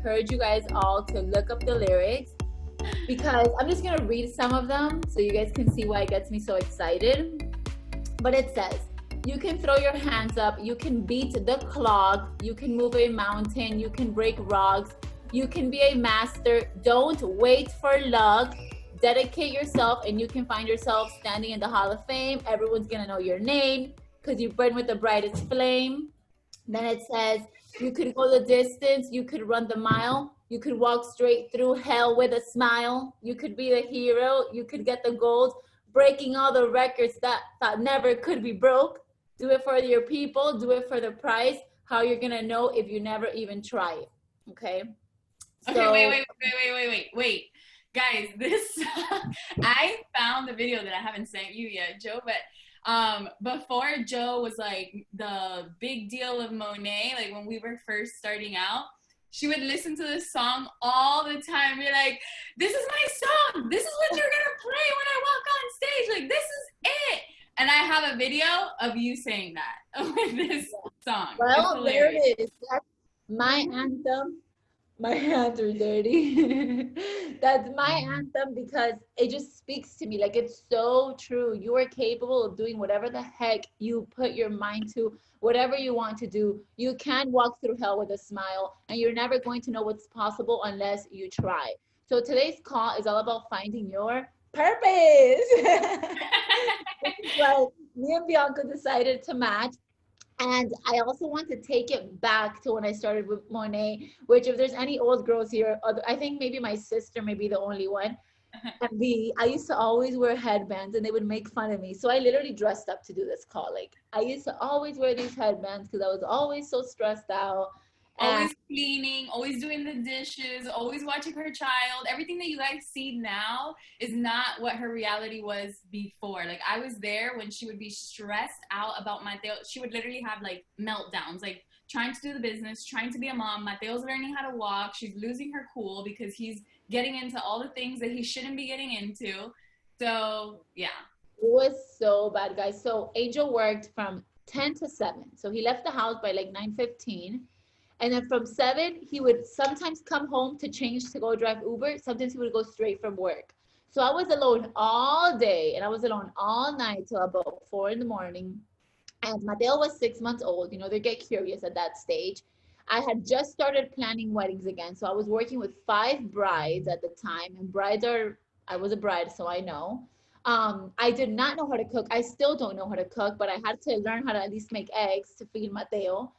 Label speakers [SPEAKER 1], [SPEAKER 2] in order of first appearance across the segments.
[SPEAKER 1] encourage you guys all to look up the lyrics because I'm just gonna read some of them so you guys can see why it gets me so excited. But it says, you can throw your hands up, you can beat the clock, you can move a mountain, you can break rocks, you can be a master, don't wait for luck, dedicate yourself and you can find yourself standing in the Hall of Fame. Everyone's gonna know your name because you burn with the brightest flame. Then it says, you could go the distance, you could run the mile, you could walk straight through hell with a smile, you could be the hero, you could get the gold, breaking all the records that thought never could be broke. Do it for your people, do it for the prize. How you're gonna know if you never even try it. Okay.
[SPEAKER 2] Okay, wait. Guys, this I found the video that I haven't sent you yet, Joe, but before Joe was like the big deal of Monet, like when we were first starting out, she would listen to this song all the time. You're like, this is my song. This is what you're gonna play when I walk on stage. Like, this is it. And I have a video of you saying that with this song.
[SPEAKER 1] Well, there it is. That's my anthem. My hands are dirty. That's my anthem because it just speaks to me. Like, it's so true. You are capable of doing whatever the heck you put your mind to, whatever you want to do. You can walk through hell with a smile, and you're never going to know what's possible unless you try. So today's call is all about finding your purpose. Well, me and Bianca decided to match. And I also want to take it back to when I started with Monet, which if there's any old girls here, I think maybe my sister may be the only one. And I used to always wear headbands and they would make fun of me. So I literally dressed up to do this call. Like, I used to always wear these headbands because I was always so stressed out.
[SPEAKER 2] Always cleaning, always doing the dishes, always watching her child. Everything that you guys see now is not what her reality was before. Like, I was there when she would be stressed out about Mateo. She would literally have like meltdowns, like trying to do the business, trying to be a mom. Mateo's learning how to walk. She's losing her cool because he's getting into all the things that he shouldn't be getting into. So yeah.
[SPEAKER 1] It was so bad, guys. So Angel worked from 10 to 7. So he left the house by like 9:15. And then from 7, he would sometimes come home to change to go drive Uber. Sometimes he would go straight from work. So I was alone all day and I was alone all night till about 4 in the morning. And Mateo was 6 months old. You know, they get curious at that stage. I had just started planning weddings again. So I was working with 5 brides at the time. And I was a bride, so I know. I did not know how to cook. I still don't know how to cook, but I had to learn how to at least make eggs to feed Mateo.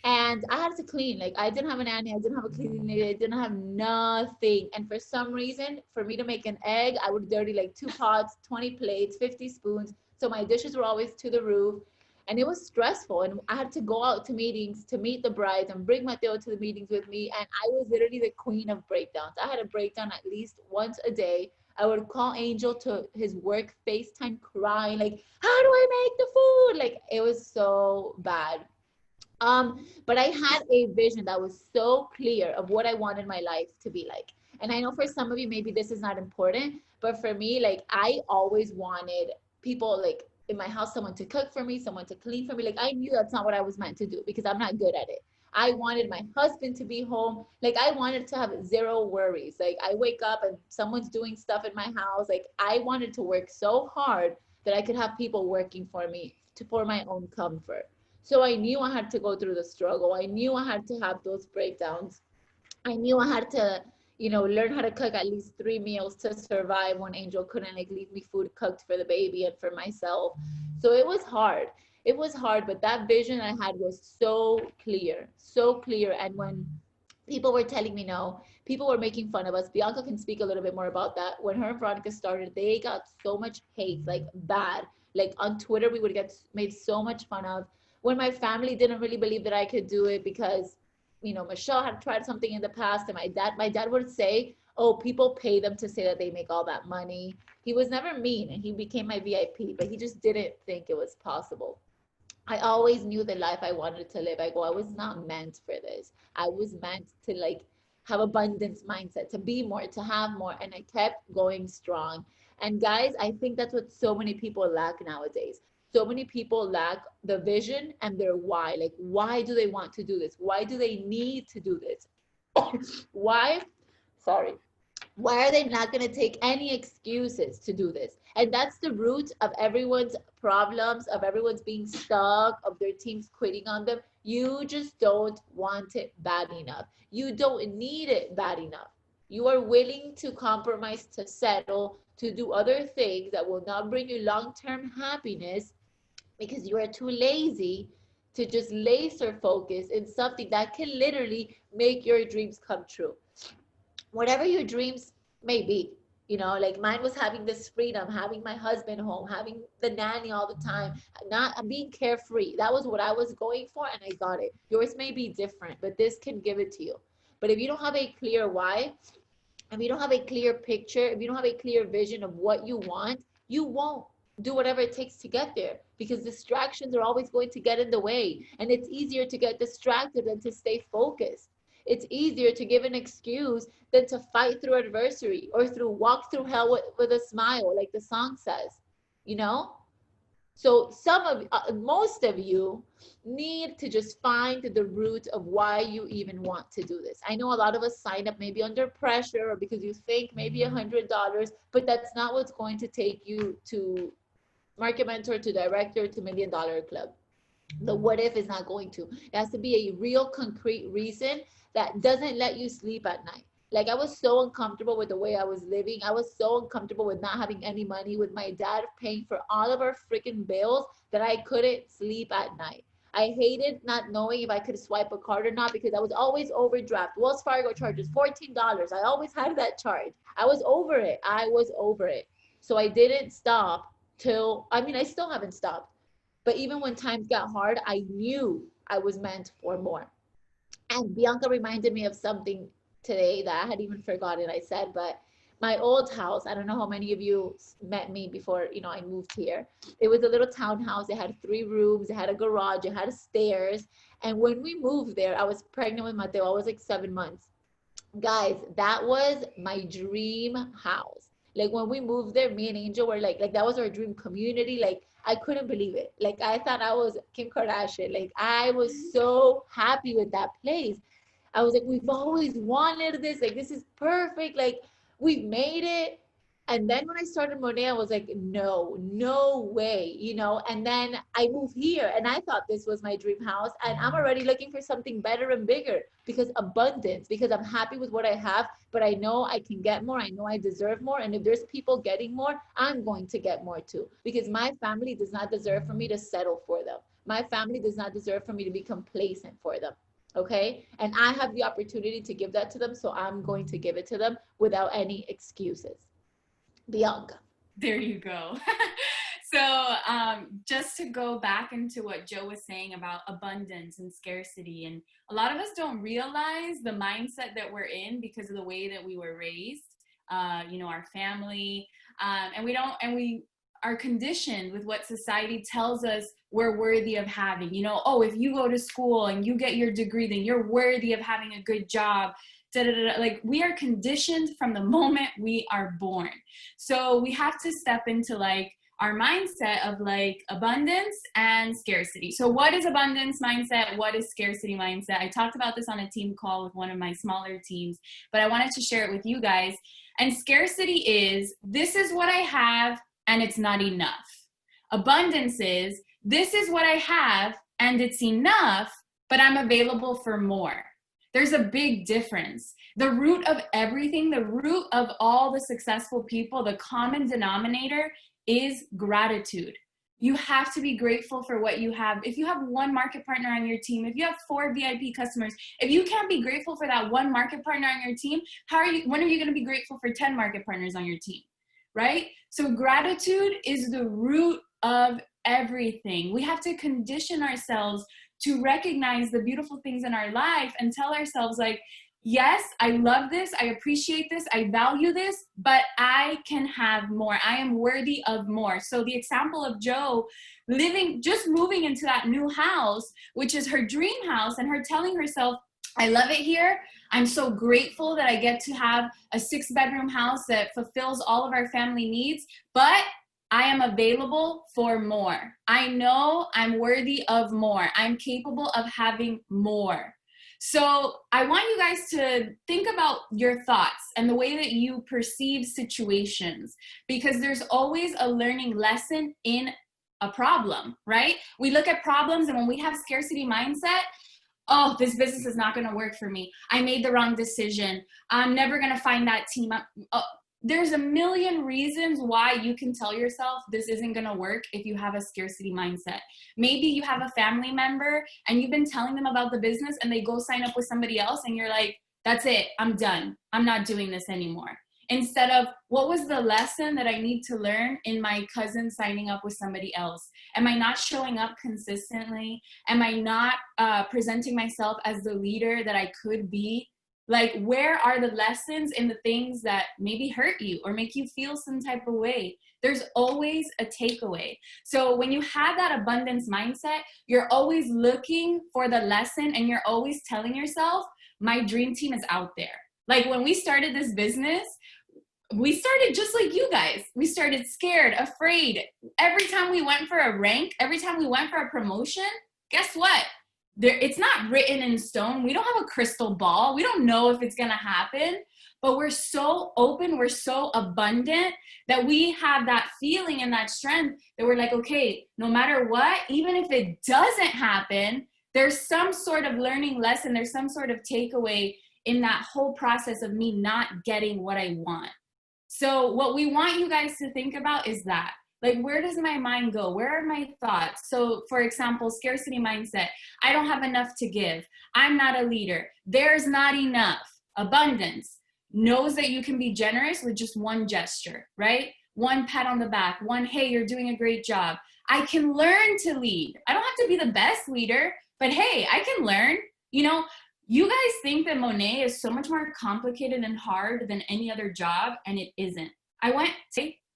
[SPEAKER 1] And I had to clean. Like, I didn't have a nanny, I didn't have a cleaning lady, I didn't have nothing. And for some reason, for me to make an egg, I would dirty like 2 pots, 20 plates, 50 spoons. So my dishes were always to the roof. And it was stressful. And I had to go out to meetings to meet the brides and bring Mateo to the meetings with me. And I was literally the queen of breakdowns. I had a breakdown at least once a day. I would call Angel to his work FaceTime crying, like, how do I make the food? Like, it was so bad. But I had a vision that was so clear of what I wanted my life to be like. And I know for some of you, maybe this is not important, but for me, like, I always wanted people like in my house, someone to cook for me, someone to clean for me. Like, I knew that's not what I was meant to do because I'm not good at it. I wanted my husband to be home. Like, I wanted to have 0 worries. Like, I wake up and someone's doing stuff in my house. Like, I wanted to work so hard that I could have people working for me for my own comfort. So I knew I had to go through the struggle. I knew I had to have those breakdowns. I knew I had to, learn how to cook at least 3 meals to survive when Angel couldn't like leave me food cooked for the baby and for myself. So it was hard. It was hard, but that vision I had was so clear, so clear. And when people were telling me no, people were making fun of us. Bianca can speak a little bit more about that. When her and Veronica started, they got so much hate, like bad. Like on Twitter, we would get made so much fun of. When my family didn't really believe that I could do it because, Michelle had tried something in the past, and my dad would say, oh, people pay them to say that they make all that money. He was never mean, and he became my VIP, but he just didn't think it was possible. I always knew the life I wanted to live. I was not meant for this. I was meant to like have abundance mindset, to be more, to have more, and I kept going strong. And guys, I think that's what so many people lack nowadays. So many people lack the vision and their why. Like, why do they want to do this? Why do they need to do this? Why? Sorry. Why are they not going to take any excuses to do this? And that's the root of everyone's problems, of everyone's being stuck, of their teams quitting on them. You just don't want it bad enough. You don't need it bad enough. You are willing to compromise, to settle, to do other things that will not bring you long-term happiness because you are too lazy to just laser focus in something that can literally make your dreams come true. Whatever your dreams may be, like mine was having this freedom, having my husband home, having the nanny all the time, not being carefree. That was what I was going for, and I got it. Yours may be different, but this can give it to you. But if you don't have a clear why, if you don't have a clear picture, if you don't have a clear vision of what you want, you won't do whatever it takes to get there because distractions are always going to get in the way. And it's easier to get distracted than to stay focused. It's easier to give an excuse than to fight through adversity or through walk through hell with a smile, like the song says, you know? So most of you need to just find the root of why you even want to do this. I know a lot of us sign up maybe under pressure or because you think maybe $100, but that's not what's going to take you to market mentor, to director, to $1 million club. The what if is not going to. It has to be a real concrete reason that doesn't let you sleep at night. Like I was so uncomfortable with the way I was living. I was so uncomfortable with not having any money, with my dad paying for all of our freaking bills that I couldn't sleep at night. I hated not knowing if I could swipe a card or not because I was always overdraft. Wells Fargo charges $14. I always had that charge. I was over it. I was over it. So I didn't stop I still haven't stopped. But even when times got hard, I knew I was meant for more. And Bianca reminded me of something today that I had even forgotten I said, but my old house, I don't know how many of you met me before, I moved here. It was a little townhouse. It had 3 rooms. It had a garage. It had stairs. And when we moved there, I was pregnant with Mateo. I was like 7 months. Guys, that was my dream house. Like when we moved there, me and Angel were like that was our dream community. Like I couldn't believe it. Like I thought I was Kim Kardashian. Like I was so happy with that place. I was like, we've always wanted this. Like this is perfect. Like we've made it. And then when I started Monet, I was like, no way, And then I moved here and I thought this was my dream house. And I'm already looking for something better and bigger because abundance, because I'm happy with what I have, but I know I can get more. I know I deserve more. And if there's people getting more, I'm going to get more too, because my family does not deserve for me to settle for them. My family does not deserve for me to be complacent for them. Okay. And I have the opportunity to give that to them. So I'm going to give it to them without any excuses. Bianca.
[SPEAKER 2] There you go. So just to go back into what Joe was saying about abundance and scarcity, and a lot of us don't realize the mindset that we're in because of the way that we were raised, our family, and we are conditioned with what society tells us we're worthy of having. If you go to school and you get your degree, then you're worthy of having a good job. Like we are conditioned from the moment we are born. So we have to step into like our mindset of like abundance and scarcity. So what is abundance mindset? What is scarcity mindset? I talked about this on a team call with one of my smaller teams, but I wanted to share it with you guys. And scarcity is, this is what I have and it's not enough. Abundance is, this is what I have and it's enough, but I'm available for more. There's a big difference. The root of everything, the root of all the successful people, the common denominator is gratitude. You have to be grateful for what you have. If you have one market partner on your team, if you have 4 VIP customers, if you can't be grateful for that one market partner on your team, when are you going to be grateful for 10 market partners on your team, right? So gratitude is the root of everything. We have to condition ourselves to recognize the beautiful things in our life and tell ourselves like, yes, I love this, I appreciate this, I value this, but I can have more. I am worthy of more. So the example of Joe just moving into that new house, which is her dream house, and her telling herself, I love it here. I'm so grateful that I get to have a 6-bedroom house that fulfills all of our family needs, but I am available for more. I know I'm worthy of more. I'm capable of having more. So I want you guys to think about your thoughts and the way that you perceive situations, because there's always a learning lesson in a problem, right? We look at problems, and when we have scarcity mindset, oh, this business is not going to work for me. I made the wrong decision. I'm never going to find that team. There's a million reasons why you can tell yourself this isn't going to work if you have a scarcity mindset. Maybe you have a family member and you've been telling them about the business and they go sign up with somebody else and you're like, that's it, I'm done. I'm not doing this anymore. Instead of, what was the lesson that I need to learn in my cousin signing up with somebody else? Am I not showing up consistently? Am I not presenting myself as the leader that I could be? Like, where are the lessons in the things that maybe hurt you or make you feel some type of way? There's always a takeaway. So when you have that abundance mindset, you're always looking for the lesson, and you're always telling yourself, my dream team is out there. Like, when we started this business, we started just like you guys. We started scared, afraid. Every time we went for a rank, every time we went for a promotion, guess what? It's not written in stone. We don't have a crystal ball. We don't know if it's going to happen, but we're so open. We're so abundant that we have that feeling and that strength that we're like, okay, no matter what, even if it doesn't happen, there's some sort of learning lesson. There's some sort of takeaway in that whole process of me not getting what I want. So what we want you guys to think about is that. Like, where does my mind go? Where are my thoughts? So, for example, scarcity mindset. I don't have enough to give. I'm not a leader. There's not enough. Abundance knows that you can be generous with just one gesture, right? One pat on the back. One, hey, you're doing a great job. I can learn to lead. I don't have to be the best leader, but hey, I can learn. You know, you guys think that Monet is so much more complicated and hard than any other job, and it isn't.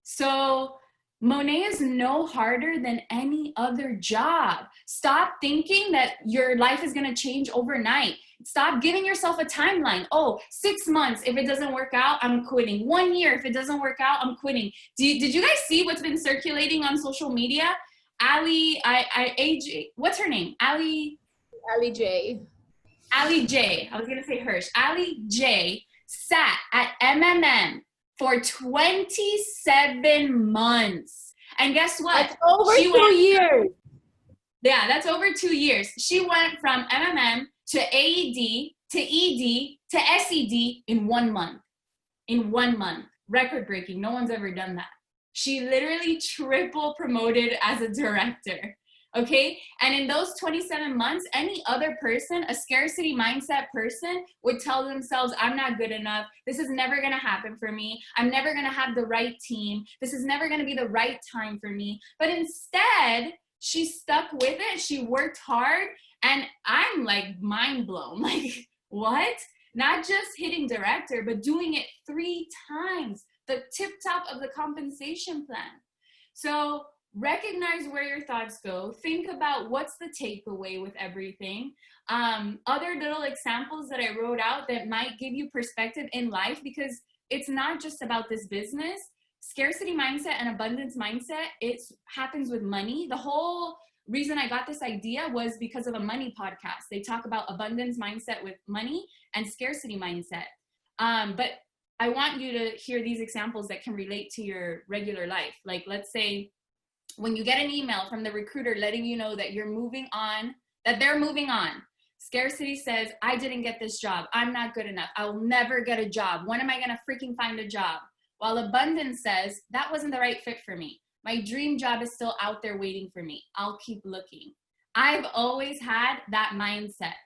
[SPEAKER 2] So Monet is no harder than any other job. Stop thinking that your life is going to change overnight. Stop giving yourself a timeline. Oh, 6 months. If it doesn't work out, I'm quitting. 1 year. If it doesn't work out, I'm quitting. Did you guys see what's been circulating on social media? What's her name? Ali
[SPEAKER 1] J.
[SPEAKER 2] Ali J. I was going to say Hirsch. Ali J sat at MMM for 27 months. And guess what?
[SPEAKER 1] That's over 2 years.
[SPEAKER 2] Yeah, that's over 2 years. She went from MMM to AED to ED to SED in 1 month. In 1 month. Record breaking. No one's ever done that. She literally triple promoted as a director. Okay, and in those 27 months, any other person, a scarcity mindset person, would tell themselves, I'm not good enough. This is never going to happen for me. I'm never going to have the right team. This is never going to be the right time for me. But instead, she stuck with it. She worked hard, and I'm like mind blown. Like, what? Not just hitting director, but doing it 3 times, the tip top of the compensation plan. So recognize where your thoughts go. Think about what's the takeaway with everything. Other little examples that I wrote out that might give you perspective in life, because it's not just about this business. Scarcity mindset and abundance mindset, it happens with money. The whole reason I got this idea was because of a money podcast. They talk about abundance mindset with money and scarcity mindset. But I want you to hear these examples that can relate to your regular life. Like, let's say, when you get an email from the recruiter letting you know that you're moving on, that they're moving on, scarcity says, I didn't get this job. I'm not good enough. I will never get a job. When am I going to freaking find a job? While abundance says, that wasn't the right fit for me. My dream job is still out there waiting for me. I'll keep looking. I've always had that mindset.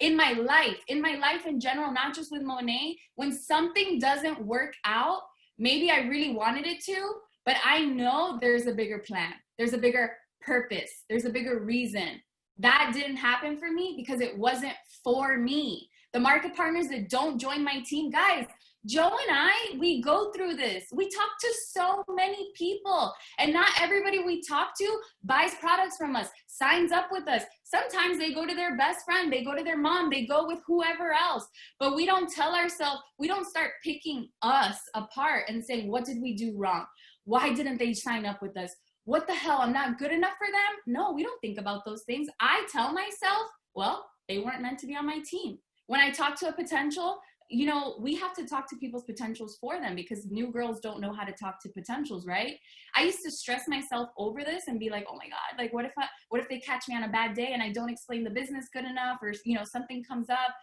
[SPEAKER 2] In my life in general, not just with Monet, when something doesn't work out, maybe I really wanted it to, but I know there's a bigger plan. There's a bigger purpose. There's a bigger reason. That didn't happen for me because it wasn't for me. The market partners that don't join my team, guys, Joe and I, we go through this. We talk to so many people, and not everybody we talk to buys products from us, signs up with us. Sometimes they go to their best friend, they go to their mom, they go with whoever else. But we don't tell ourselves, we don't start picking us apart and saying, what did we do wrong? Why didn't they sign up with us? What the hell? I'm not good enough for them? No, we don't think about those things. I tell myself, well, they weren't meant to be on my team. When I talk to a potential, you know, we have to talk to people's potentials for them, because new girls don't know how to talk to potentials, right? I used to stress myself over this and be like, oh my God, like what if they catch me on a bad day and I don't explain the business good enough, or, you know, something comes up.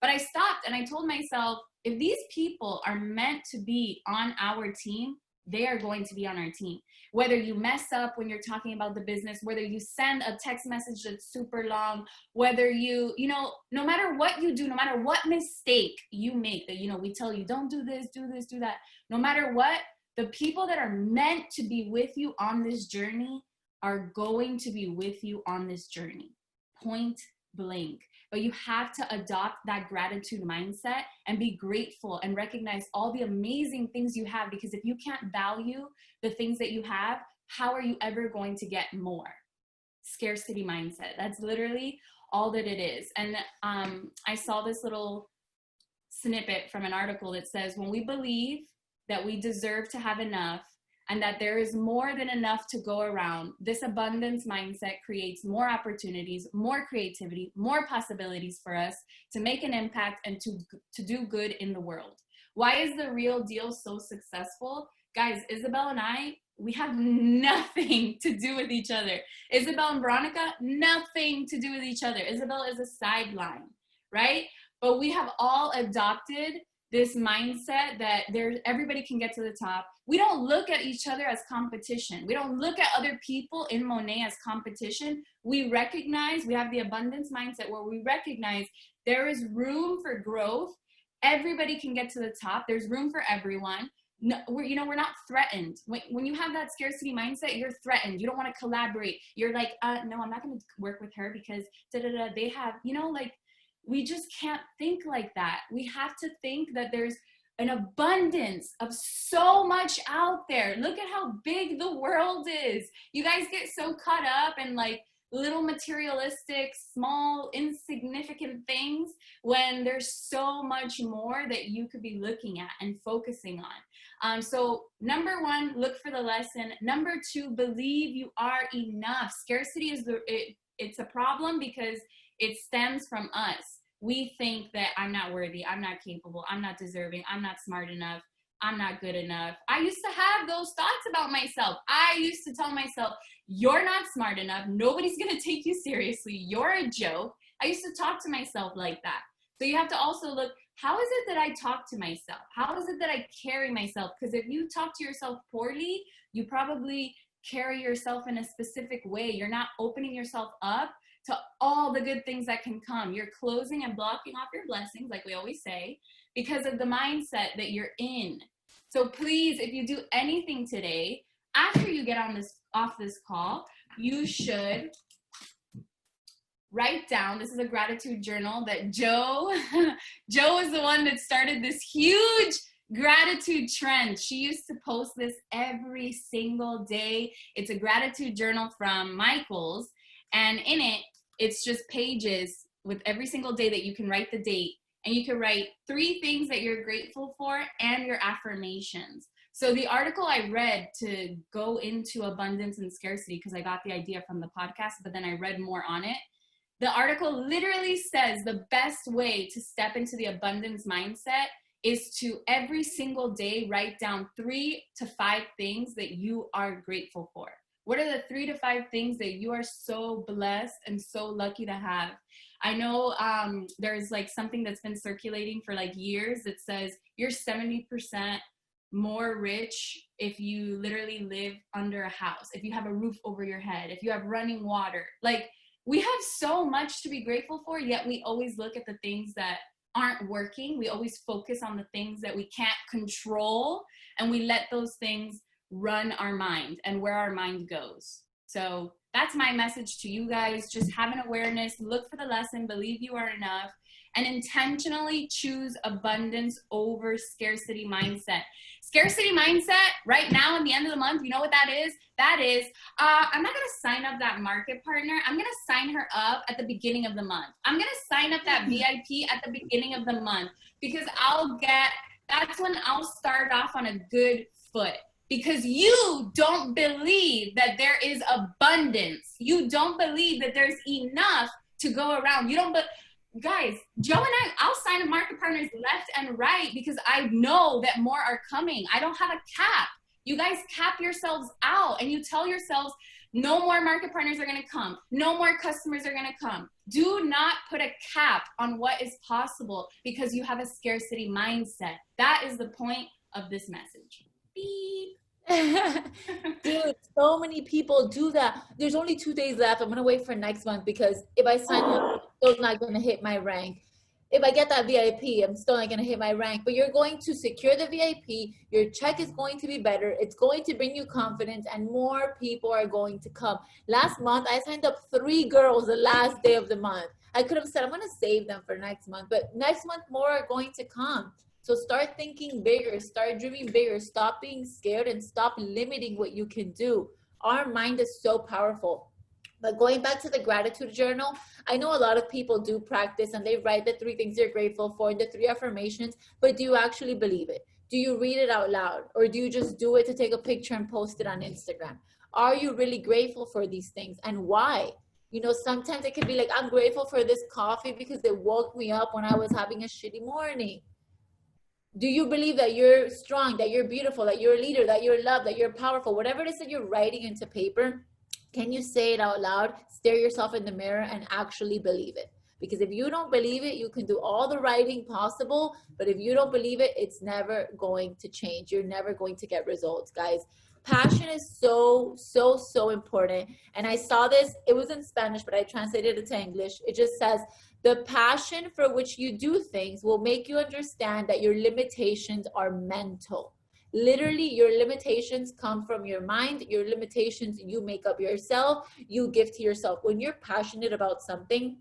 [SPEAKER 2] But I stopped and I told myself, if these people are meant to be on our team, they are going to be on our team. Whether you mess up when you're talking about the business, whether you send a text message that's super long, whether you know, no matter what you do, no matter what mistake you make, that, you know, we tell you, don't do this, do this, do that. No matter what, the people that are meant to be with you on this journey are going to be with you on this journey. Point blank. But you have to adopt that gratitude mindset and be grateful and recognize all the amazing things you have, because if you can't value the things that you have, how are you ever going to get more? Scarcity mindset. That's literally all that it is. And I saw this little snippet from an article that says, when we believe that we deserve to have enough and that there is more than enough to go around, this abundance mindset creates more opportunities, more creativity, more possibilities for us to make an impact and to do good in the world. Why is The Real Deal so successful? Guys, Isabel and I, we have nothing to do with each other. Isabel and Veronica, nothing to do with each other. Isabel is a sideline, right? But we have all adopted this mindset that everybody can get to the top. We don't look at each other as competition. We don't look at other people in Monet as competition. We recognize, we have the abundance mindset where we recognize there is room for growth. Everybody can get to the top. There's room for everyone. No, we're not threatened. When you have that scarcity mindset, you're threatened. You don't want to collaborate. You're like, no, I'm not going to work with her because they have, like, we just can't think like that. We have to think that there's an abundance of so much out there. Look at how big the world is. You guys get so caught up in like little materialistic, small, insignificant things when there's so much more that you could be looking at and focusing on. So number one, look for the lesson. Number two, believe you are enough. Scarcity is it's a problem because it stems from us. We think that I'm not worthy, I'm not capable, I'm not deserving, I'm not smart enough, I'm not good enough. I used to have those thoughts about myself. I used to tell myself, you're not smart enough, nobody's gonna take you seriously, you're a joke. I used to talk to myself like that. So you have to also look, how is it that I talk to myself? How is it that I carry myself? Because if you talk to yourself poorly, you probably carry yourself in a specific way. You're not opening yourself up to all the good things that can come. You're closing and blocking off your blessings, like we always say, because of the mindset that you're in. So please, if you do anything today, after you get off this call, you should write down, this is a gratitude journal that Joe is the one that started this huge gratitude trend. She used to post this every single day. It's a gratitude journal from Michael's, and in it, it's just pages with every single day that you can write the date, and you can write 3 things that you're grateful for and your affirmations. So the article I read to go into abundance and scarcity, because I got the idea from the podcast, but then I read more on it. The article literally says the best way to step into the abundance mindset is to every single day write down 3 to 5 things that you are grateful for. What are the 3 to 5 things that you are so blessed and so lucky to have? I know there's like something that's been circulating for like years that says you're 70% more rich if you literally live under a house, if you have a roof over your head, if you have running water. Like, we have so much to be grateful for, yet we always look at the things that aren't working. We always focus on the things that we can't control, and we let those things run our mind and where our mind goes. So that's my message to you guys. Just have an awareness, look for the lesson, believe you are enough, and intentionally choose abundance over scarcity mindset. Scarcity mindset right now in the end of the month, you know what that is? That is, I'm not going to sign up that market partner. I'm going to sign her up at the beginning of the month. I'm going to sign up that VIP at the beginning of the month, because that's when I'll start off on a good foot. Because you don't believe that there is abundance. You don't believe that there's enough to go around. guys, Joe and I'll sign up market partners left and right because I know that more are coming. I don't have a cap. You guys cap yourselves out and you tell yourselves no more market partners are going to come. No more customers are going to come. Do not put a cap on what is possible because you have a scarcity mindset. That is the point of this message. Beep.
[SPEAKER 1] Dude, so many people do that. There's only 2 days left. I'm gonna wait for next month because if I sign up, I'm still not gonna hit my rank. If I get that VIP, I'm still not gonna hit my rank. But you're going to secure the VIP. Your check is going to be better. It's going to bring you confidence, and more people are going to come. Last month, I signed up 3 girls the last day of the month. I could have said I'm gonna save them for next month, but next month more are going to come. So start thinking bigger, start dreaming bigger, stop being scared and stop limiting what you can do. Our mind is so powerful. But going back to the gratitude journal, I know a lot of people do practice and they write the 3 things they're grateful for, the 3 affirmations, but do you actually believe it? Do you read it out loud? Or do you just do it to take a picture and post it on Instagram? Are you really grateful for these things and why? You know, sometimes it can be like, I'm grateful for this coffee because it woke me up when I was having a shitty morning. Do you believe that you're strong, that you're beautiful, that you're a leader, that you're loved, that you're powerful? Whatever it is that you're writing into paper, can you say it out loud, stare yourself in the mirror and actually believe it? Because if you don't believe it, you can do all the writing possible, but if you don't believe it, it's never going to change. You're never going to get results, guys. Passion is so important. And I saw this, it was in Spanish, but I translated it to English. It just says, the passion for which you do things will make you understand that your limitations are mental. Literally, your limitations come from your mind. Your limitations, you make up yourself, you give to yourself. When you're passionate about something,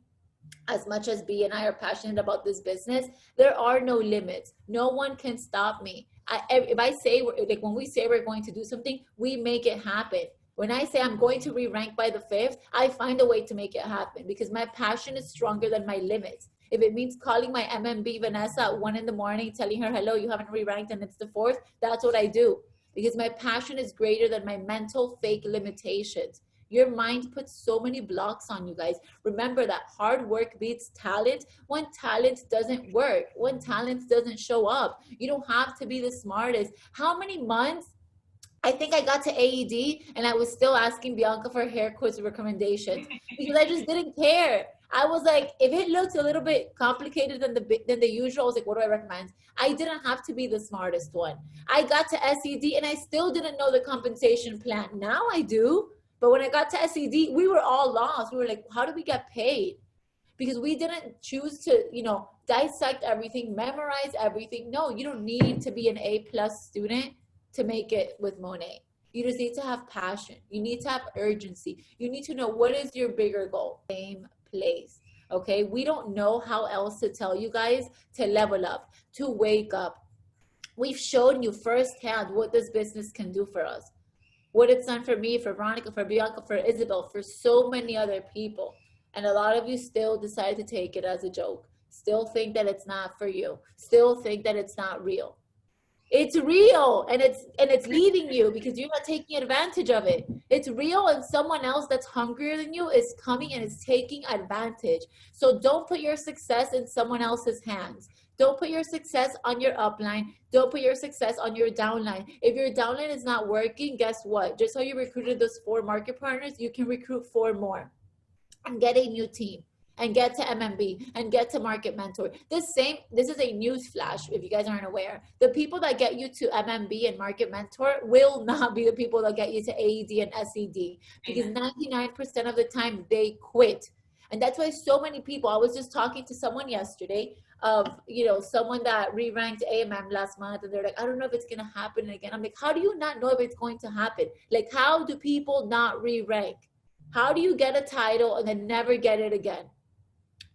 [SPEAKER 1] as much as B and I are passionate about this business, there are no limits. No one can stop me. If I say, like when we say we're going to do something, we make it happen. When I say I'm going to re-rank by the 5th, I find a way to make it happen because my passion is stronger than my limits. If it means calling my MMB Vanessa at 1 in the morning, telling her, hello, you haven't re-ranked and it's the 4th, that's what I do. Because my passion is greater than my mental fake limitations. Your mind puts so many blocks on you guys. Remember that hard work beats talent when talent doesn't work, when talent doesn't show up. You don't have to be the smartest. How many months? I think I got to AED and I was still asking Bianca for hair quiz recommendations because I just didn't care. I was like, if it looks a little bit complicated than the usual, I was like, what do I recommend? I didn't have to be the smartest one. I got to SED and I still didn't know the compensation plan. Now I do. But when I got to SED, we were all lost. We were like, how do we get paid? Because we didn't choose to, dissect everything, memorize everything. No, you don't need to be an A+ student to make it with Monet. You just need to have passion. You need to have urgency. You need to know what is your bigger goal. Same place. Okay, we don't know how else to tell you guys to level up, to wake up. We've shown you firsthand what this business can do for us. What it's done for me, for Veronica, for Bianca, for Isabel, for so many other people. And a lot of you still decide to take it as a joke. Still think that it's not for you. Still think that it's not real. It's real and it's leaving you because you're not taking advantage of it. It's real and someone else that's hungrier than you is coming and is taking advantage. So don't put your success in someone else's hands. Don't put your success on your upline. Don't put your success on your downline. If your downline is not working, guess what? Just how you recruited those 4 market partners, you can recruit 4 more and get a new team. And get to MMB and get to Market Mentor. This is a news flash if you guys aren't aware. The people that get you to MMB and Market Mentor will not be the people that get you to AED and SED because 99% of the time they quit. And that's why so many people, I was just talking to someone yesterday of, someone that re-ranked AMM last month and they're like, I don't know if it's going to happen again. I'm like, how do you not know if it's going to happen? Like, how do people not re-rank? How do you get a title and then never get it again?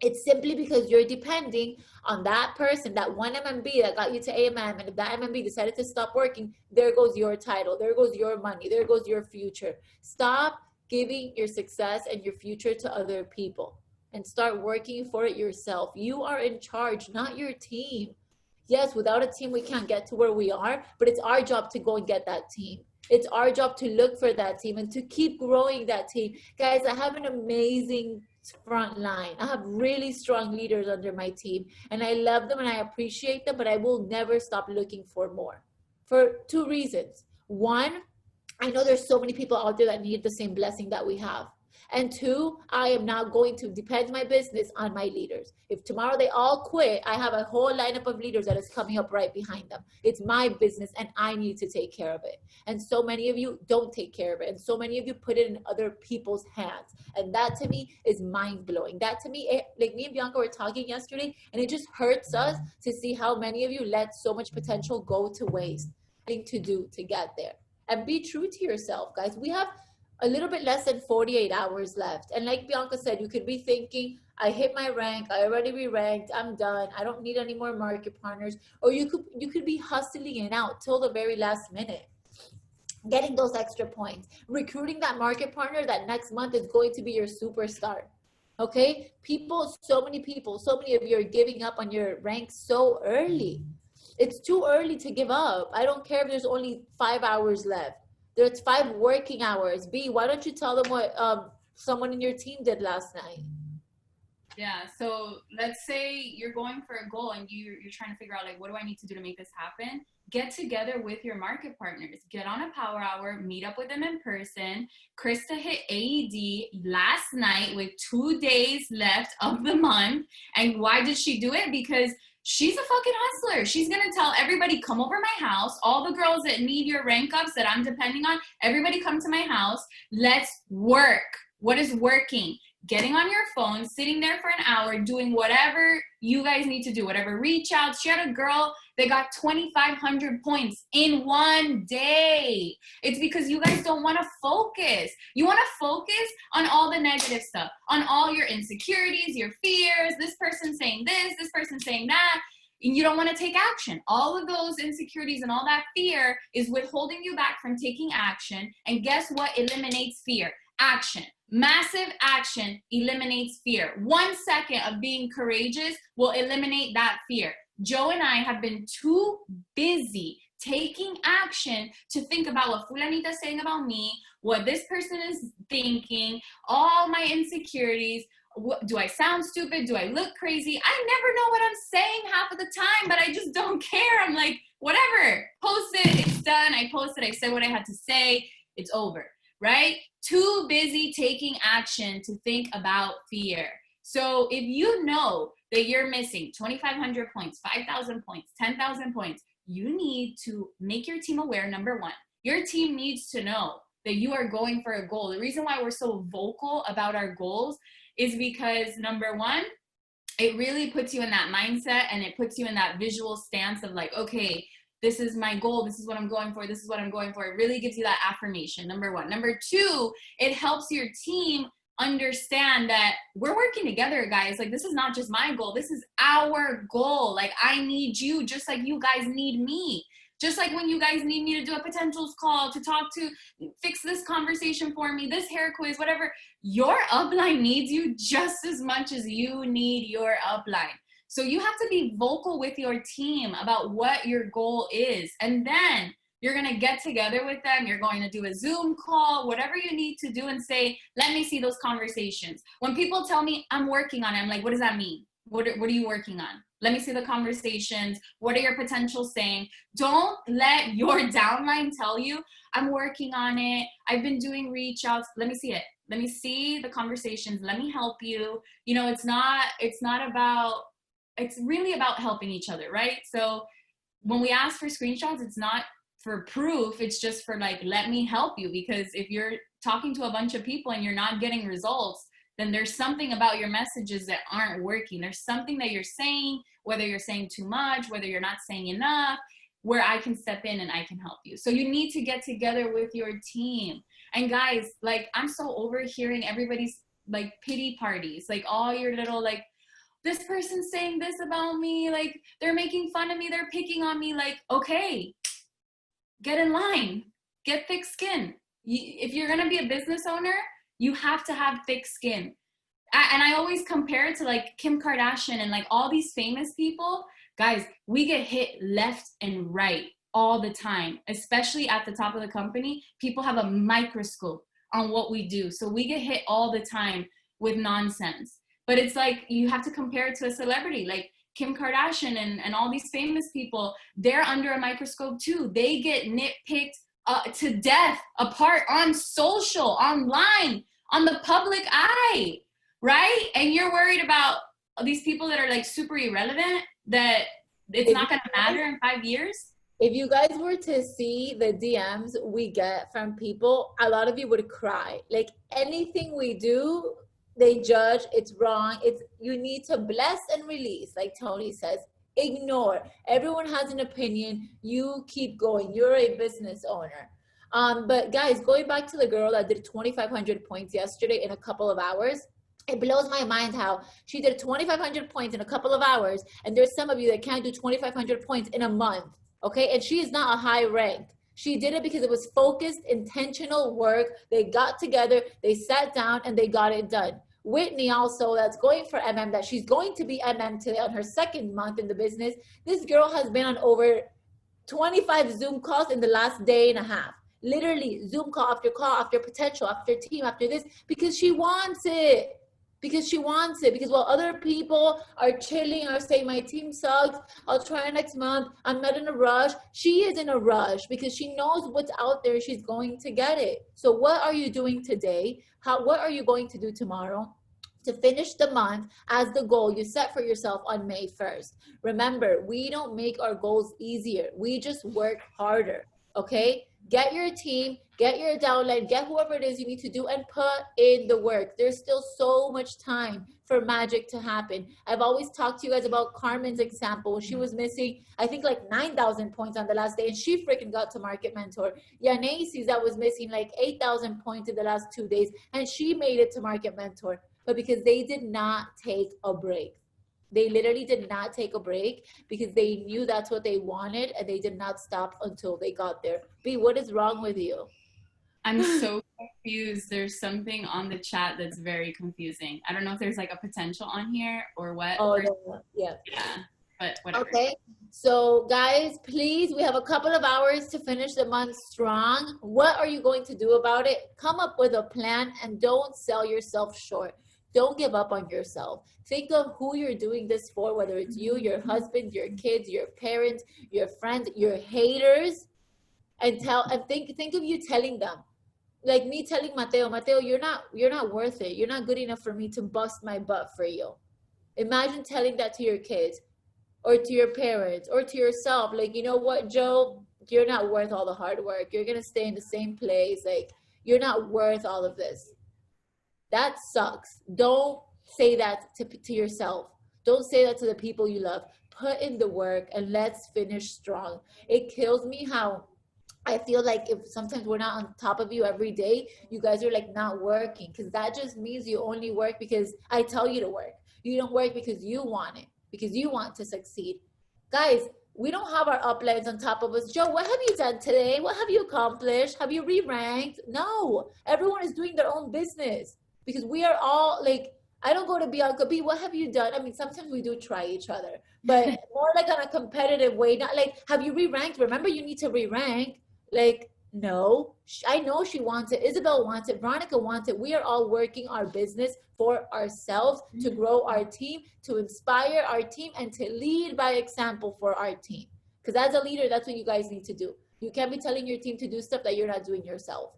[SPEAKER 1] It's simply because you're depending on that person, that one MMB that got you to AMM. And if that MMB decided to stop working, there goes your title. There goes your money. There goes your future. Stop giving your success and your future to other people and start working for it yourself. You are in charge, not your team. Yes, without a team, we can't get to where we are, but it's our job to go and get that team. It's our job to look for that team and to keep growing that team. Guys, I have an amazing front line. I have really strong leaders under my team, and I love them and I appreciate them, but I will never stop looking for more for two reasons. One, I know there's so many people out there that need the same blessing that we have. And two, I am not going to depend my business on my leaders. If tomorrow they all quit, I have a whole lineup of leaders that is coming up right behind them. It's my business and I need to take care of it. And so many of you don't take care of it. And so many of you put it in other people's hands. And that to me is mind blowing. That to me, like me and Bianca were talking yesterday, and it just hurts us to see how many of you let so much potential go to waste. To do to get there. And be true to yourself, guys. We have a little bit less than 48 hours left. And like Bianca said, you could be thinking, I hit my rank, I already re-ranked, I'm done, I don't need any more market partners. Or you could be hustling it out till the very last minute, getting those extra points, recruiting that market partner that next month is going to be your superstar. Okay? So many of you are giving up on your rank so early. It's too early to give up. I don't care if there's only 5 hours left. There's 5 working hours. B, why don't you tell them what someone in your team did last night?
[SPEAKER 2] Yeah, so let's say you're going for a goal and you're trying to figure out, like, what do I need to do to make this happen? Get together with your market partners. Get on a power hour, meet up with them in person. Krista hit AED last night with 2 days left of the month. And why did she do it? Because she's a fucking hustler. She's going to tell everybody, come over my house. All the girls that need your rank ups that I'm depending on, everybody come to my house. Let's work. What is working? Getting on your phone, sitting there for an hour, doing whatever you guys need to do, whatever reach outs. She had a girl that got 2,500 points in one day. It's because you guys don't want to focus. You want to focus on all the negative stuff, on all your insecurities, your fears, this person saying this person saying that. And you don't want to take action. All of those insecurities and all that fear is withholding you back from taking action. And guess what eliminates fear? Action. Massive action eliminates fear. 1 second of being courageous will eliminate that fear. Joe and I have been too busy taking action to think about what fulanita is saying about me, what this person is thinking, all my insecurities. Do I sound stupid? Do I look crazy? I never know what I'm saying half of the time, but I just don't care. I'm like, whatever, post it, it's done. I posted, I said what I had to say, it's over. Right? Too busy taking action to think about fear. So if you know that you're missing 2,500 points, 5,000 points, 10,000 points, you need to make your team aware. Number one, your team needs to know that you are going for a goal. The reason why we're so vocal about our goals is because, number one, it really puts you in that mindset and it puts you in that visual stance of like, okay, this is my goal. This is what I'm going for. This is what I'm going for. It really gives you that affirmation, number one. Number two, it helps your team understand that we're working together, guys. Like, this is not just my goal. This is our goal. Like, I need you just like you guys need me. Just like when you guys need me to do a potentials call, to talk to, fix this conversation for me, this hair quiz, whatever. Your upline needs you just as much as you need your upline. So you have to be vocal with your team about what your goal is. And then you're going to get together with them. You're going to do a Zoom call, whatever you need to do, and say, let me see those conversations. When people tell me I'm working on it, I'm like, what does that mean? What are you working on? Let me see the conversations. What are your potentials saying? Don't let your downline tell you, I'm working on it. I've been doing reach outs. Let me see it. Let me see the conversations. Let me help you. You know, it's really about helping each other, right? So when we ask for screenshots, it's not for proof. It's just for like, let me help you. Because if you're talking to a bunch of people and you're not getting results, then there's something about your messages that aren't working. There's something that you're saying, whether you're saying too much, whether you're not saying enough, where I can step in and I can help you. So you need to get together with your team. And guys, like, I'm so over hearing everybody's like pity parties, like all your little like, this person's saying this about me, like they're making fun of me, they're picking on me. Like, okay, get in line, get thick skin. If you're gonna be a business owner, you have to have thick skin. And I always compare it to like Kim Kardashian and like all these famous people. Guys, we get hit left and right all the time, especially at the top of the company. People have a microscope on what we do. So we get hit all the time. with nonsense. But it's like you have to compare it to a celebrity, like Kim Kardashian and all these famous people. They're under a microscope too. They get nitpicked to death apart on social, online, on the public eye, right? And you're worried about these people that are like super irrelevant, that it's not going to matter in 5 years.
[SPEAKER 1] If you guys were to see the DMs we get from people, a lot of you would cry. Like anything we do, they judge, it's wrong. You need to bless and release, like Tony says. Ignore. Everyone has an opinion. You keep going. You're a business owner. But guys, going back to the girl that did 2,500 points yesterday in a couple of hours, it blows my mind how she did 2,500 points in a couple of hours, and there's some of you that can't do 2,500 points in a month, okay? And she is not a high rank. She did it because it was focused, intentional work. They got together, they sat down, and they got it done. Whitney also, that's going for MM, that she's going to be MM today on her second month in the business. This girl has been on over 25 Zoom calls in the last day and a half. Literally Zoom call after potential, after team, after this, because she wants it. Because while other people are chilling or saying my team sucks, I'll try next month, I'm not in a rush, she is in a rush because she knows what's out there. She's going to get it. So what are you doing today? What are you going to do tomorrow to finish the month as the goal you set for yourself on May 1st? Remember, we don't make our goals easier. We just work harder, okay? Get your team, get your downline, get whoever it is you need to do, and put in the work. There's still so much time for magic to happen. I've always talked to you guys about Carmen's example. She was missing, I think, like 9,000 points on the last day, and she freaking got to Market Mentor. Yanaisi's that was missing like 8,000 points in the last 2 days, and she made it to Market Mentor. But because they did not take a break. They literally did not take a break because they knew that's what they wanted, and they did not stop until they got there. B, what is wrong with you?
[SPEAKER 2] I'm so confused. There's something on the chat that's very confusing. I don't know if there's like a potential on here or what.
[SPEAKER 1] Oh, no. Yeah.
[SPEAKER 2] But whatever.
[SPEAKER 1] Okay. So guys, please, we have a couple of hours to finish the month strong. What are you going to do about it? Come up with a plan and don't sell yourself short. Don't give up on yourself. Think of who you're doing this for, whether it's you, your husband, your kids, your parents, your friends, your haters, and think of you telling them. Like me telling Mateo, you're not worth it. You're not good enough for me to bust my butt for you. Imagine telling that to your kids or to your parents or to yourself. Like, you know what, Joe? You're not worth all the hard work. You're going to stay in the same place. Like, you're not worth all of this. That sucks. Don't say that to yourself. Don't say that to the people you love. Put in the work and let's finish strong. It kills me how I feel like if sometimes we're not on top of you every day, you guys are like not working, because that just means you only work because I tell you to work. You don't work because you want it, because you want to succeed. Guys, we don't have our uplines on top of us. Joe, what have you done today? What have you accomplished? Have you re-ranked? No, everyone is doing their own business. Because we are all like, I don't go to Bianca, B, what have you done? I mean, sometimes we do try each other, but more like on a competitive way. Not like, have you re-ranked? Remember, you need to re-rank. Like, no, I know she wants it. Isabel wants it. Veronica wants it. We are all working our business for ourselves, to grow our team, to inspire our team, and to lead by example for our team. Because as a leader, that's what you guys need to do. You can't be telling your team to do stuff that you're not doing yourself.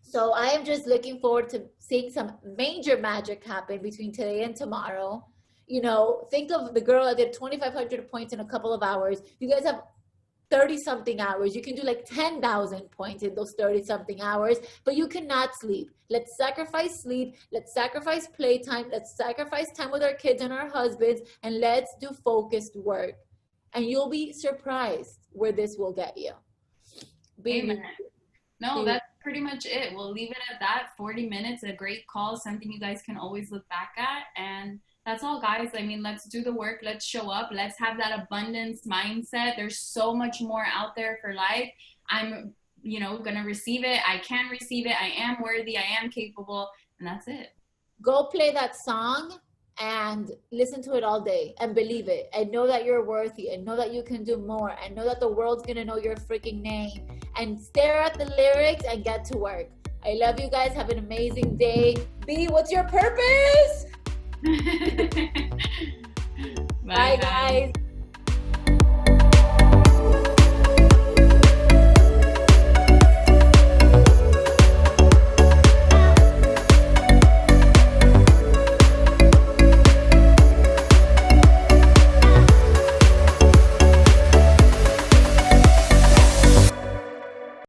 [SPEAKER 1] So I am just looking forward to seeing some major magic happen between today and tomorrow. You know, think of the girl that did 2,500 points in a couple of hours. You guys have 30-something hours. You can do like 10,000 points in those 30-something hours, but you cannot sleep. Let's sacrifice sleep. Let's sacrifice playtime. Let's sacrifice time with our kids and our husbands, and let's do focused work. And you'll be surprised where this will get you.
[SPEAKER 2] Amen. No, that's pretty much it. We'll leave it at that. 40 minutes, a great call, something you guys can always look back at. And that's all, guys. I mean, let's do the work. Let's show up. Let's have that abundance mindset. There's so much more out there for life. I'm, going to receive it. I can receive it. I am worthy. I am capable. And that's it.
[SPEAKER 1] Go play that song and listen to it all day and believe it, and know that you're worthy, and know that you can do more, and know that the world's gonna know your freaking name, and stare at the lyrics and get to work. I love you guys. Have an amazing day. B, what's your purpose?
[SPEAKER 2] Bye,
[SPEAKER 1] guys.